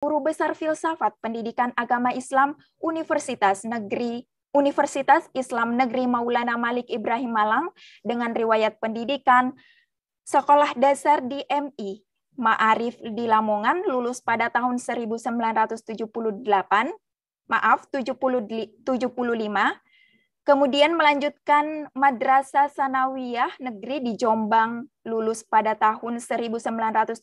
Guru Besar Filsafat Pendidikan Agama Islam Universitas Islam Negeri Maulana Malik Ibrahim Malang dengan riwayat pendidikan Sekolah Dasar di MI Ma'arif di Lamongan, lulus pada tahun 1975, kemudian melanjutkan Madrasah Sanawiyah Negeri di Jombang, lulus pada tahun 1979,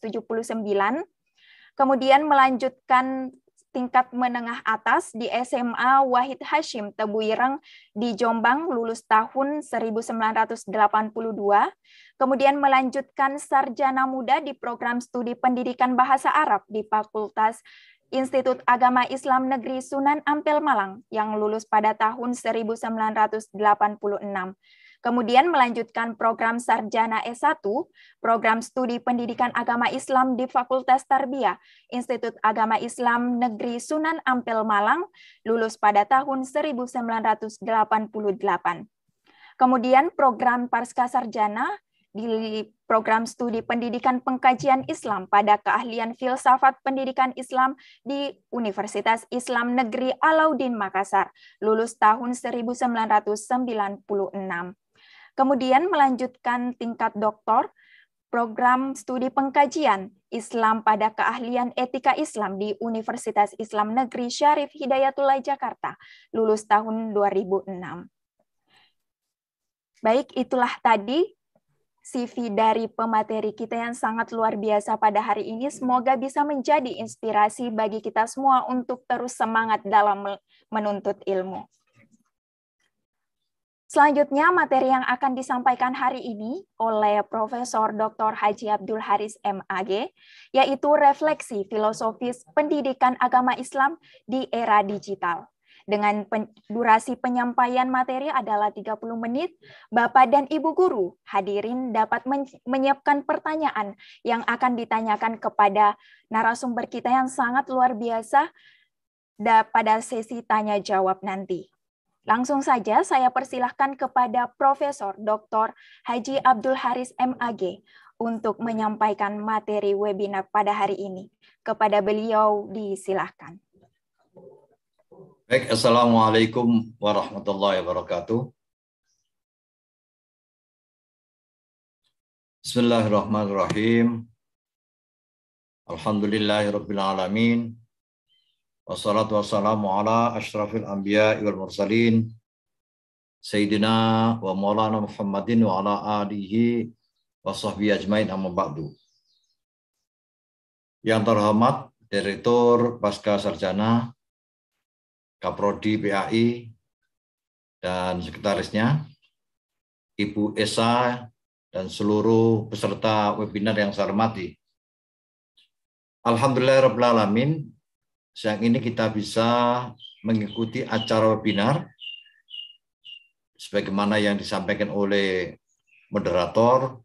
kemudian melanjutkan tingkat menengah atas di SMA Wahid Hashim Tebuireng di Jombang, lulus tahun 1982, kemudian melanjutkan sarjana muda di program studi pendidikan bahasa Arab di Fakultas Institut Agama Islam Negeri Sunan Ampel Malang yang lulus pada tahun 1986. Kemudian melanjutkan program sarjana S1, program studi pendidikan agama Islam di Fakultas Tarbiyah, Institut Agama Islam Negeri Sunan Ampel Malang, lulus pada tahun 1988. Kemudian program Pasca Sarjana di program studi pendidikan pengkajian Islam pada keahlian filsafat pendidikan Islam di Universitas Islam Negeri Alauddin Makassar, lulus tahun 1996. Kemudian melanjutkan tingkat doktor, program studi pengkajian Islam pada keahlian etika Islam di Universitas Islam Negeri Syarif Hidayatullah Jakarta, lulus tahun 2006. Baik, itulah tadi CV dari pemateri kita yang sangat luar biasa pada hari ini. Semoga bisa menjadi inspirasi bagi kita semua untuk terus semangat dalam menuntut ilmu. Selanjutnya, materi yang akan disampaikan hari ini oleh Profesor Dr. Haji Abdul Haris MAG, yaitu refleksi filosofis pendidikan agama Islam di era digital. Dengan durasi penyampaian materi adalah 30 menit, Bapak dan Ibu Guru hadirin dapat menyiapkan pertanyaan yang akan ditanyakan kepada narasumber kita yang sangat luar biasa pada sesi tanya-jawab nanti. Langsung saja saya persilahkan kepada Profesor Dr. Haji Abdul Haris MAG untuk menyampaikan materi webinar pada hari ini. Kepada beliau disilahkan. Baik, Assalamualaikum warahmatullahi wabarakatuh. Bismillahirrahmanirrahim. Alhamdulillahirabbil alamin. Wassalatu wassalamu ala asyrafil anbiya wal mursalin Sayyidina wa maulana Muhammadin wa ala alihi wa sahbihi ajmain amma ba'du. Yang terhormat Direktur Pasca Sarjana Kaprodi PAI dan sekretarisnya, Ibu Esa dan seluruh peserta webinar yang saya hormati. Alhamdulillahirabbil alamin. Siang ini kita bisa mengikuti acara webinar sebagaimana yang disampaikan oleh moderator,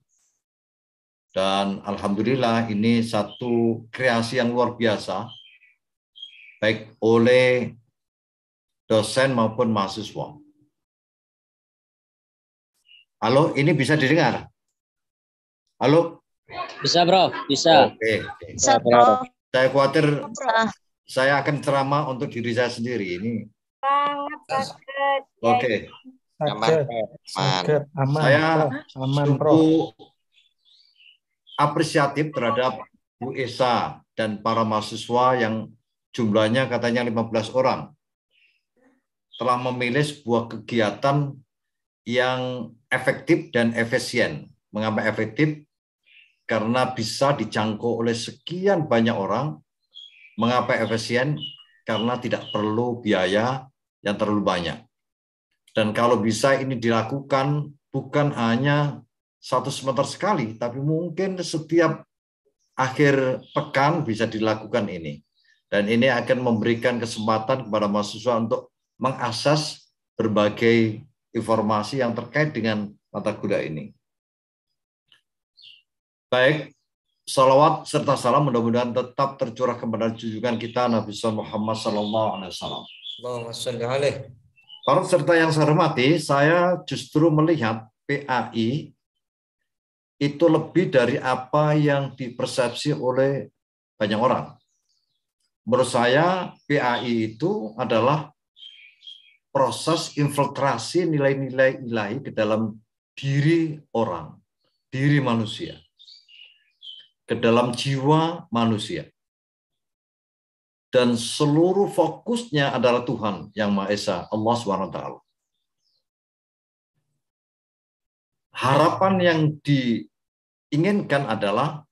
dan alhamdulillah ini satu kreasi yang luar biasa baik oleh dosen maupun mahasiswa. Halo, ini bisa didengar? Halo? Bisa, Bro. Bisa. Oke. Bisa, Bro. Saya khawatir Bisa. saya akan ceramah untuk diri saya sendiri ini. Sangat Oke. Sakit, aman, Saya Prof. sungguh apresiatif terhadap Bu Esa dan para mahasiswa yang jumlahnya katanya 15 orang telah memilih sebuah kegiatan yang efektif dan efisien. Mengapa efektif? Karena bisa dijangkau oleh sekian banyak orang. Mengapa efisien? Karena tidak perlu biaya yang terlalu banyak. Dan kalau bisa ini dilakukan bukan hanya 1 semester sekali, tapi mungkin setiap akhir pekan bisa dilakukan ini. Dan ini akan memberikan kesempatan kepada mahasiswa untuk mengakses berbagai informasi yang terkait dengan mata kuliah ini. Baik. Salawat serta salam mudah-mudahan tetap tercurah kepada junjungan kita Nabi Muhammad SAW. Para peserta yang saya hormati, saya justru melihat PAI itu lebih dari apa yang dipersepsi oleh banyak orang. menurut saya PAI itu adalah proses infiltrasi nilai-nilai ilahi ke dalam diri orang, diri manusia, ke dalam jiwa manusia. Dan seluruh fokusnya adalah Tuhan yang Maha Esa, Allah SWT. Harapan yang diinginkan adalah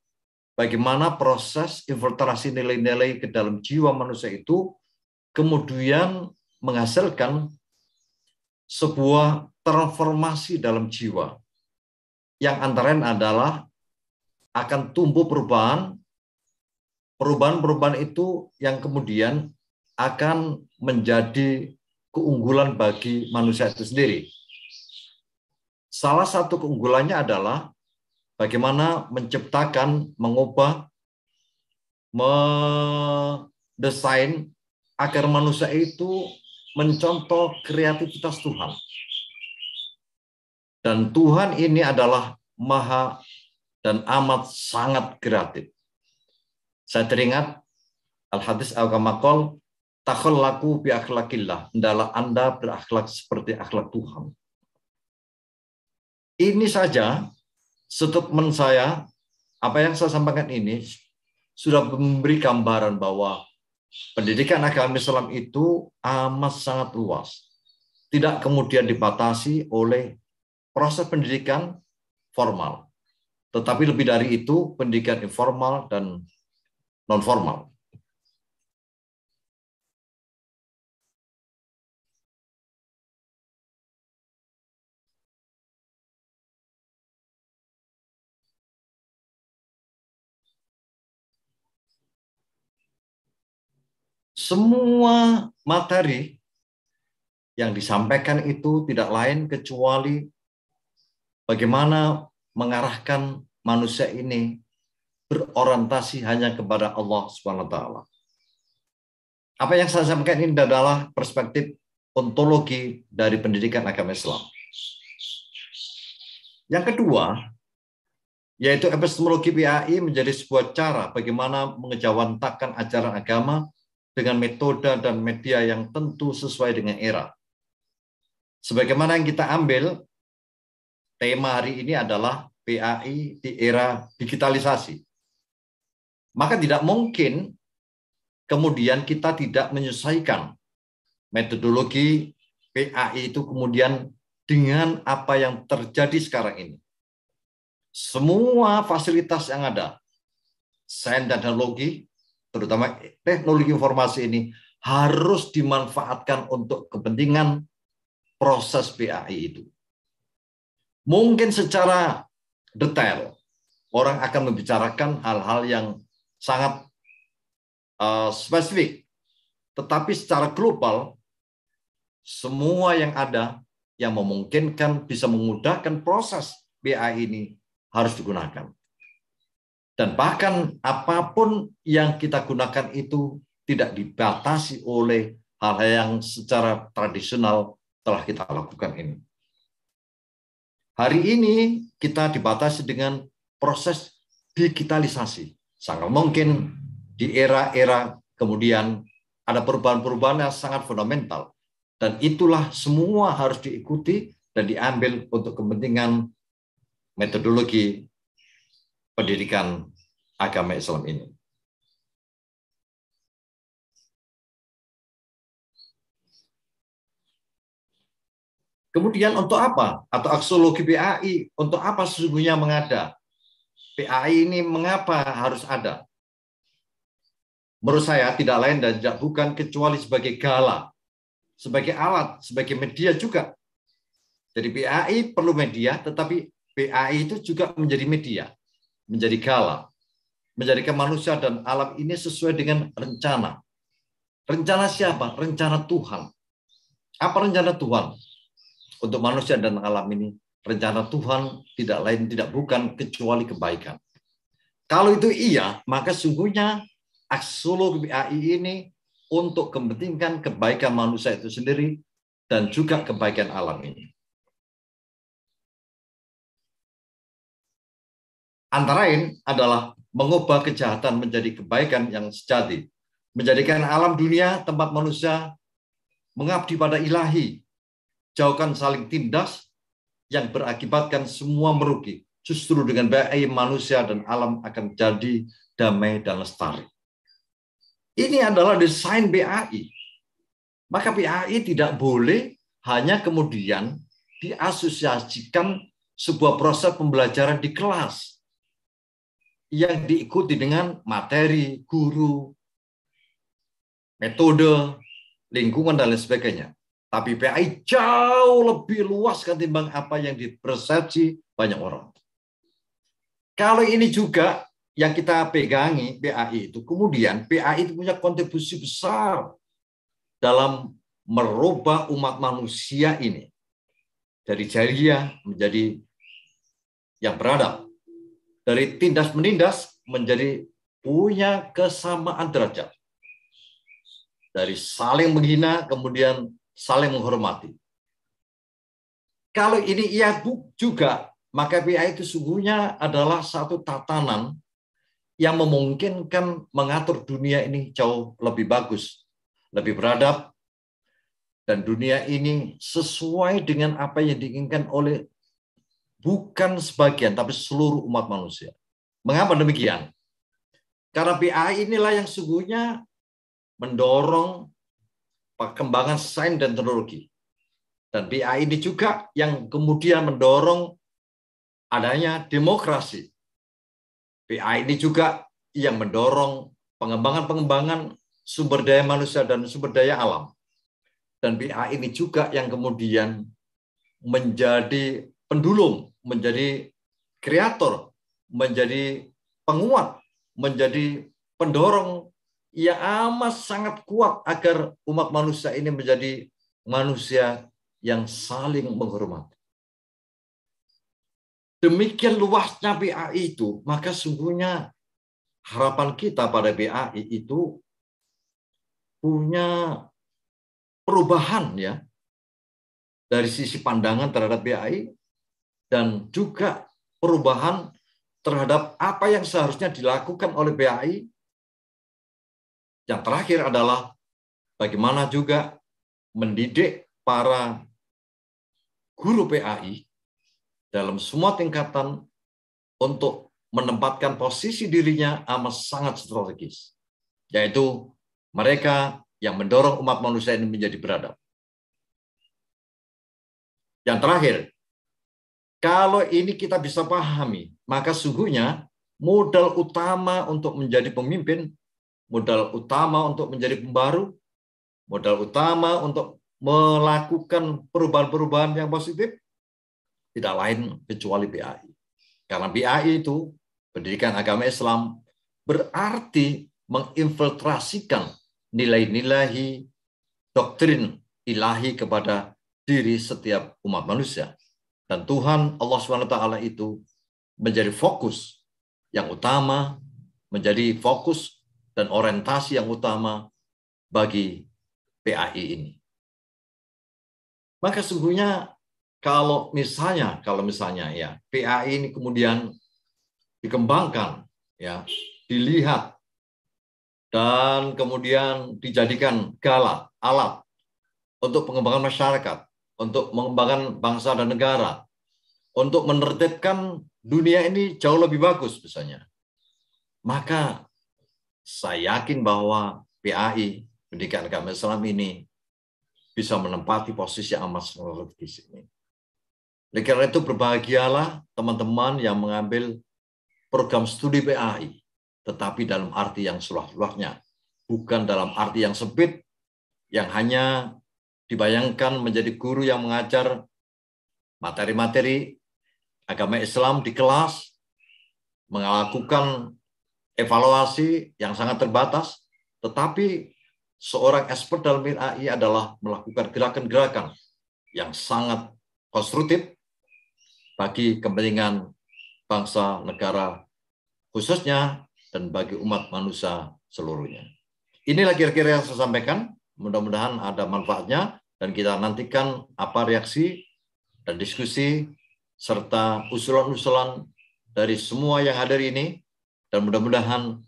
bagaimana proses infiltrasi nilai-nilai ke dalam jiwa manusia itu kemudian menghasilkan sebuah transformasi dalam jiwa. Yang antara lain adalah akan tumbuh perubahan itu yang kemudian akan menjadi keunggulan bagi manusia itu sendiri. Salah satu keunggulannya adalah bagaimana menciptakan, mengubah, mendesain agar manusia itu mencontoh kreativitas Tuhan. Dan Tuhan ini adalah maha dan amat sangat kreatif. Saya teringat al-hadis al-kamakol, takhallaku bi akhlakillah, hendaklah Anda berakhlak seperti akhlak Tuhan. Ini saja statement saya, apa yang saya sampaikan ini sudah memberi gambaran bahwa pendidikan agama Islam itu amat sangat luas. Tidak kemudian dibatasi oleh proses pendidikan formal. Tetapi lebih dari itu, pendidikan informal dan non-formal. Semua materi yang disampaikan itu tidak lain kecuali bagaimana mengarahkan manusia ini berorientasi hanya kepada Allah SWT. Apa yang saya sampaikan ini adalah perspektif ontologi dari pendidikan agama Islam. Yang kedua, yaitu epistemologi PAI menjadi sebuah cara bagaimana mengejawantahkan ajaran agama dengan metode dan media yang tentu sesuai dengan era. Sebagaimana yang kita ambil, tema hari ini adalah PAI di era digitalisasi. Maka tidak mungkin kemudian kita tidak menyesuaikan metodologi PAI itu kemudian dengan apa yang terjadi sekarang ini. Semua fasilitas yang ada, sains dan teknologi, terutama teknologi informasi ini, harus dimanfaatkan untuk kepentingan proses PAI itu. Mungkin secara detail, orang akan membicarakan hal-hal yang sangat spesifik. Tetapi secara global, semua yang ada yang memungkinkan bisa memudahkan proses PAI ini harus digunakan. Dan bahkan apapun yang kita gunakan itu tidak dibatasi oleh hal-hal yang secara tradisional telah kita lakukan ini. Hari ini kita dibatasi dengan proses digitalisasi. Sangat mungkin di era-era kemudian ada perubahan-perubahan yang sangat fundamental. Dan itulah semua harus diikuti dan diambil untuk kepentingan metodologi pendidikan agama Islam ini. Kemudian untuk apa? Atau aksiologi PAI, untuk apa sesungguhnya mengada? PAI ini mengapa harus ada? Menurut saya tidak lain dan tidak bukan kecuali sebagai gala, sebagai alat, sebagai media juga. Jadi PAI perlu media, tetapi PAI itu juga menjadi media, menjadi gala, menjadikan manusia dan alam ini sesuai dengan rencana. Rencana siapa? Rencana Tuhan. Apa rencana Tuhan untuk manusia dan alam ini? Rencana Tuhan tidak lain tidak bukan kecuali kebaikan. Kalau itu iya, maka sungguhnya aksiologi PAI ini untuk kepentingan kebaikan manusia itu sendiri dan juga kebaikan alam ini. Antara lain adalah mengubah kejahatan menjadi kebaikan yang sejati menjadikan alam dunia tempat manusia mengabdi pada ilahi, jauhkan saling tindas yang berakibatkan semua merugi. Justru dengan BAI manusia dan alam akan jadi damai dan lestari. Ini adalah desain BAI. Maka BAI tidak boleh hanya kemudian diasosiasikan sebuah proses pembelajaran di kelas yang diikuti dengan materi, guru, metode, lingkungan, dan lain sebagainya. Tapi BAI jauh lebih luas ketimbang apa yang dipersepsi banyak orang. Kalau ini juga yang kita pegangi BAI itu, kemudian BAI itu punya kontribusi besar dalam merubah umat manusia ini dari jahiliyah menjadi yang beradab, dari tindas menindas menjadi punya kesamaan derajat, dari saling menghina kemudian saling menghormati. Kalau ini iya juga, maka BAI itu sungguhnya adalah satu tatanan yang memungkinkan mengatur dunia ini jauh lebih bagus, lebih beradab, dan dunia ini sesuai dengan apa yang diinginkan oleh bukan sebagian, tapi seluruh umat manusia. Mengapa demikian? Karena BAI inilah yang sungguhnya mendorong perkembangan sains dan teknologi. Dan BAI ini juga yang kemudian mendorong adanya demokrasi. BAI ini juga yang mendorong pengembangan sumber daya manusia dan sumber daya alam. Dan BAI ini juga yang kemudian menjadi pendulum, menjadi kreator, menjadi penguat, menjadi pendorong yang amat sangat kuat agar umat manusia ini menjadi manusia yang saling menghormati. Demikian luasnya BAI itu, maka sungguhnya harapan kita pada BAI itu punya perubahan ya dari sisi pandangan terhadap BAI dan juga perubahan terhadap apa yang seharusnya dilakukan oleh BAI. Yang terakhir adalah bagaimana juga mendidik para guru BAI dalam semua tingkatan untuk menempatkan posisi dirinya amat sangat strategis, yaitu mereka yang mendorong umat manusia ini menjadi beradab. Yang terakhir, kalau ini kita bisa pahami, maka sungguhnya modal utama untuk menjadi pemimpin, modal utama untuk menjadi pembaru, modal utama untuk melakukan perubahan-perubahan yang positif, tidak lain kecuali BAI. Karena BAI itu, pendidikan agama Islam, berarti menginfiltrasikan nilai-nilai doktrin ilahi kepada diri setiap umat manusia. Dan Tuhan Allah SWT itu menjadi fokus yang utama, menjadi fokus dan orientasi yang utama bagi BAI ini. Maka sungguhnya kalau misalnya ya BAI ini kemudian dikembangkan, ya dilihat dan kemudian dijadikan alat untuk pengembangan masyarakat, untuk mengembangkan bangsa dan negara, untuk menertibkan dunia ini jauh lebih bagus misalnya. Maka saya yakin bahwa BAI, pendidikan agama Islam ini, bisa menempati posisi yang amat strategis ini. Oleh karena itu berbahagialah teman-teman yang mengambil program studi BAI, tetapi dalam arti yang seluas-luasnya, bukan dalam arti yang sempit, yang hanya dibayangkan menjadi guru yang mengajar materi-materi agama Islam di kelas, melakukan evaluasi yang sangat terbatas, tetapi seorang expert dalam BAI adalah melakukan gerakan-gerakan yang sangat konstruktif bagi kepentingan bangsa, negara, khususnya dan bagi umat manusia seluruhnya. Inilah kira-kira yang saya sampaikan. Mudah-mudahan ada manfaatnya dan kita nantikan apa reaksi dan diskusi serta usulan-usulan dari semua yang hadir ini. Dan mudah-mudahan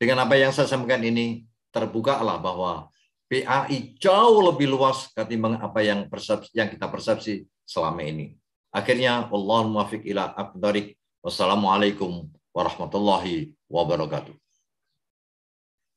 dengan apa yang saya sampaikan ini terbukalah bahwa PAI jauh lebih luas ketimbang apa yang kita persepsi selama ini. Akhirnya, Allahul muwaffiq ila aqdarik. Wassalamualaikum warahmatullahi wabarakatuh.